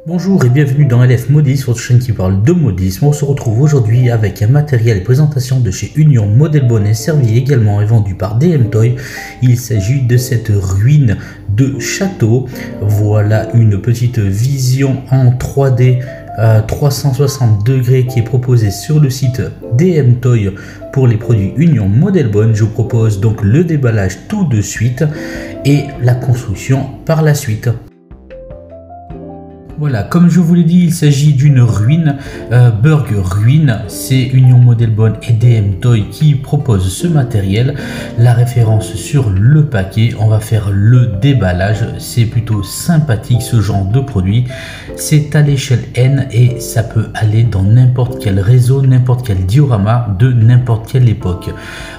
Bonjour et bienvenue dans LF Modis, votre chaîne qui parle de modisme. On se retrouve aujourd'hui avec un matériel et présentation de chez Union Model Bonnet, servi également et vendu par DM Toy. Il s'agit de cette ruine de château. Voilà une petite vision en 3D 360 degrés qui est proposée sur le site DM Toy pour les produits Union Model Bonnet. Je vous propose donc le déballage tout de suite et la construction par la suite. Voilà, comme je vous l'ai dit, il s'agit d'une ruine, Burg Ruine. C'est Union Model Bonnet et DM Toy qui proposent ce matériel. La référence sur le paquet, on va faire le déballage. C'est plutôt sympathique ce genre de produit. C'est à l'échelle N et ça peut aller dans n'importe quel réseau, n'importe quel diorama de n'importe quelle époque.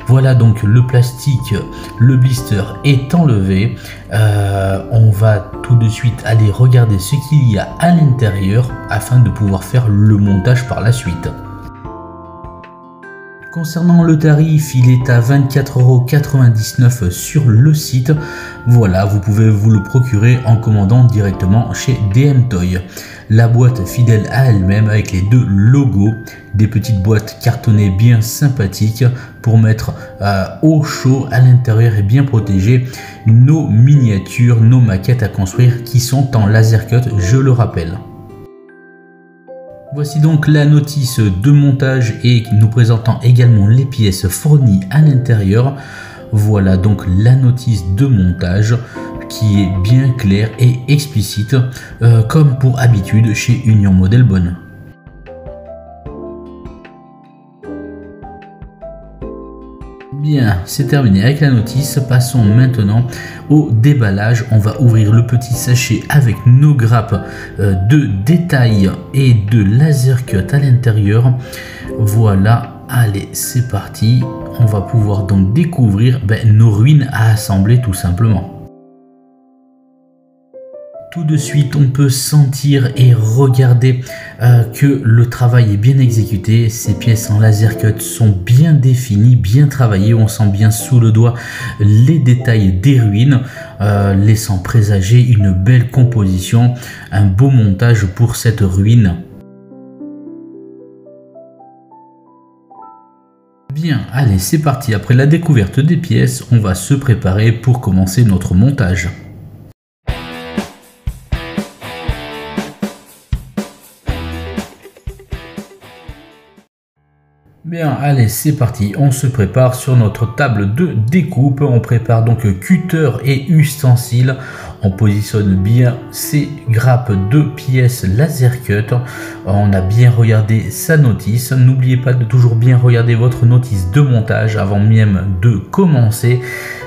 Voilà donc le plastique, le blister est enlevé. On va tout de suite aller regarder ce qu'il y a à l'intérieur afin de pouvoir faire le montage par la suite. Concernant le tarif, il est à 24,99 € sur le site. Voilà, vous pouvez vous le procurer en commandant directement chez DM Toy. La boîte fidèle à elle-même avec les deux logos, des petites boîtes cartonnées bien sympathiques pour mettre au chaud à l'intérieur et bien protéger nos miniatures, nos maquettes à construire qui sont en laser cut, je le rappelle. Voici donc la notice de montage et nous présentant également les pièces fournies à l'intérieur. Voilà donc la notice de montage qui est bien claire et explicite comme pour habitude chez Union Model Bonnet. Bien, c'est terminé avec la notice. Passons maintenant au déballage. On va ouvrir le petit sachet avec nos grappes de détail et de laser cut à l'intérieur. Voilà, allez, c'est parti. On va pouvoir donc découvrir nos ruines à assembler tout simplement. Tout de suite, on peut sentir et regarder que le travail est bien exécuté. Ces pièces en laser cut sont bien définies, bien travaillées. On sent bien sous le doigt les détails des ruines, laissant présager une belle composition, un beau montage pour cette ruine. Bien, allez, c'est parti. Après la découverte des pièces, on va se préparer pour commencer notre montage. Bien, allez, c'est parti, on se prépare sur notre table de découpe. On prépare donc cutter et ustensiles. On positionne bien ces grappes de pièces laser cut. On a bien regardé sa notice. N'oubliez pas de toujours bien regarder votre notice de montage avant même de commencer.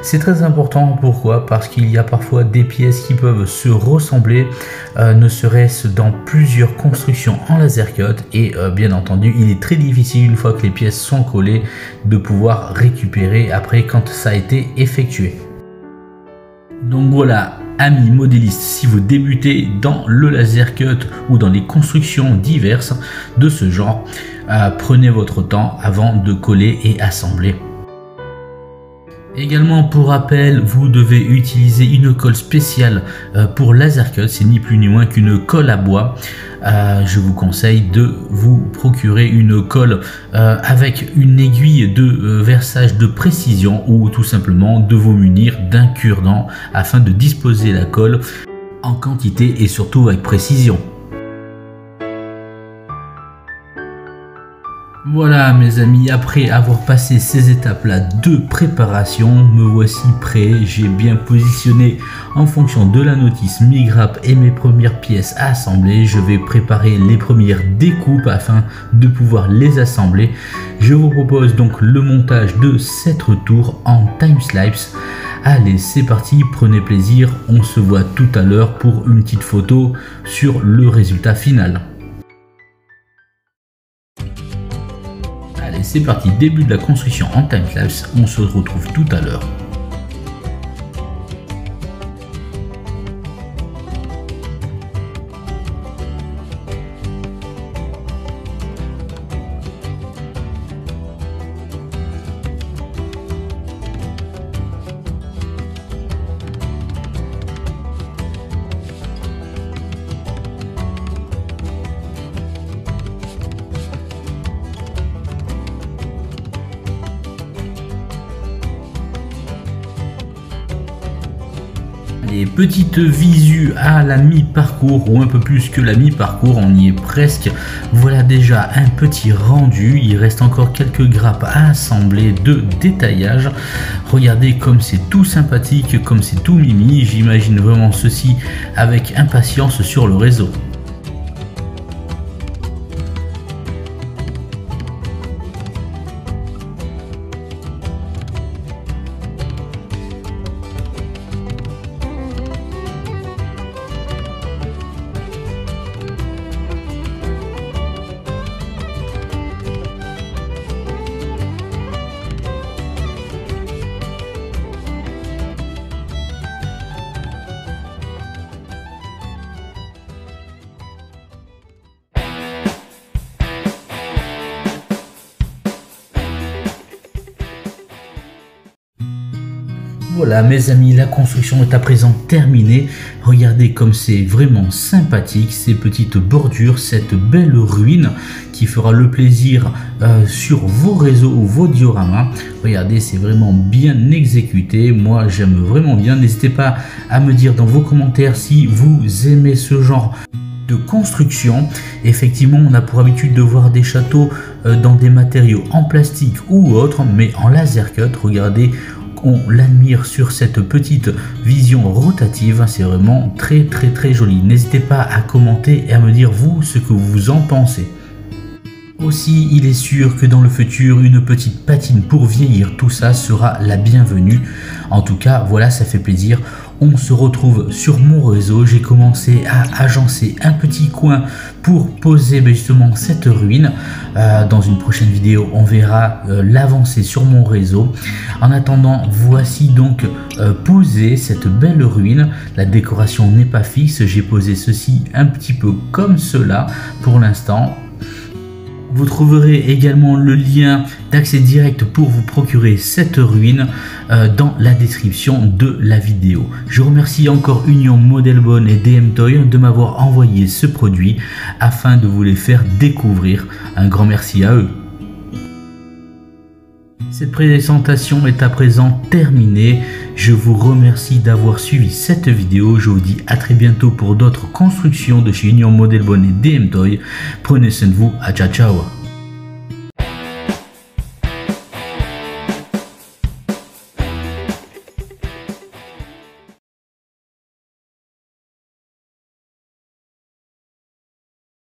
C'est très important. Pourquoi? Parce qu'il y a parfois des pièces qui peuvent se ressembler, ne serait-ce dans plusieurs constructions en laser cut. Et bien entendu, il est très difficile une fois que les pièces sont collées de pouvoir récupérer après quand ça a été effectué. Donc voilà, amis modélistes, si vous débutez dans le laser cut ou dans les constructions diverses de ce genre, prenez votre temps avant de coller et assembler. Également pour rappel, vous devez utiliser une colle spéciale pour laser cut, c'est ni plus ni moins qu'une colle à bois. Je vous conseille de vous procurer une colle avec une aiguille de versage de précision ou tout simplement de vous munir d'un cure-dent afin de disposer la colle en quantité et surtout avec précision. Voilà mes amis, après avoir passé ces étapes-là de préparation, me voici prêt. J'ai bien positionné en fonction de la notice mes grappes et mes premières pièces à assembler. Je vais préparer les premières découpes afin de pouvoir les assembler. Je vous propose donc le montage de cette tour en time-lapse. Allez, c'est parti, prenez plaisir. On se voit tout à l'heure pour une petite photo sur le résultat final. Allez, c'est parti, début de la construction en time-lapse, on se retrouve tout à l'heure. Et petite visu à la mi-parcours, ou un peu plus que la mi-parcours, on y est presque. Voilà déjà un petit rendu, il reste encore quelques grappes à assembler de détaillage. Regardez comme c'est tout sympathique, comme c'est tout mimi, j'imagine vraiment ceci avec impatience sur le réseau. Voilà mes amis, la construction est à présent terminée. Regardez comme c'est vraiment sympathique, ces petites bordures, cette belle ruine qui fera le plaisir sur vos réseaux ou vos dioramas. Regardez, c'est vraiment bien exécuté, moi j'aime vraiment bien. N'hésitez pas à me dire dans vos commentaires si vous aimez ce genre de construction. Effectivement, on a pour habitude de voir des châteaux dans des matériaux en plastique ou autre, mais en laser cut. Regardez, on l'admire sur cette petite vision rotative, c'est vraiment très joli. N'hésitez pas à commenter et à me dire vous ce que vous en pensez. Aussi, il est sûr que dans le futur, une petite patine pour vieillir, tout ça sera la bienvenue. En tout cas, voilà, ça fait plaisir. On se retrouve sur mon réseau. J'ai commencé à agencer un petit coin pour poser justement cette ruine. Dans une prochaine vidéo, on verra l'avancée sur mon réseau. En attendant, voici donc posé cette belle ruine. La décoration n'est pas fixe. J'ai posé ceci un petit peu comme cela pour l'instant. Vous trouverez également le lien d'accès direct pour vous procurer cette ruine dans la description de la vidéo. Je remercie encore Union Model Bon et DM Toy de m'avoir envoyé ce produit afin de vous les faire découvrir. Un grand merci à eux. Cette présentation est à présent terminée. Je vous remercie d'avoir suivi cette vidéo. Je vous dis à très bientôt pour d'autres constructions de chez Union Model Bon et DM Toy. Prenez soin de vous. Ciao ciao.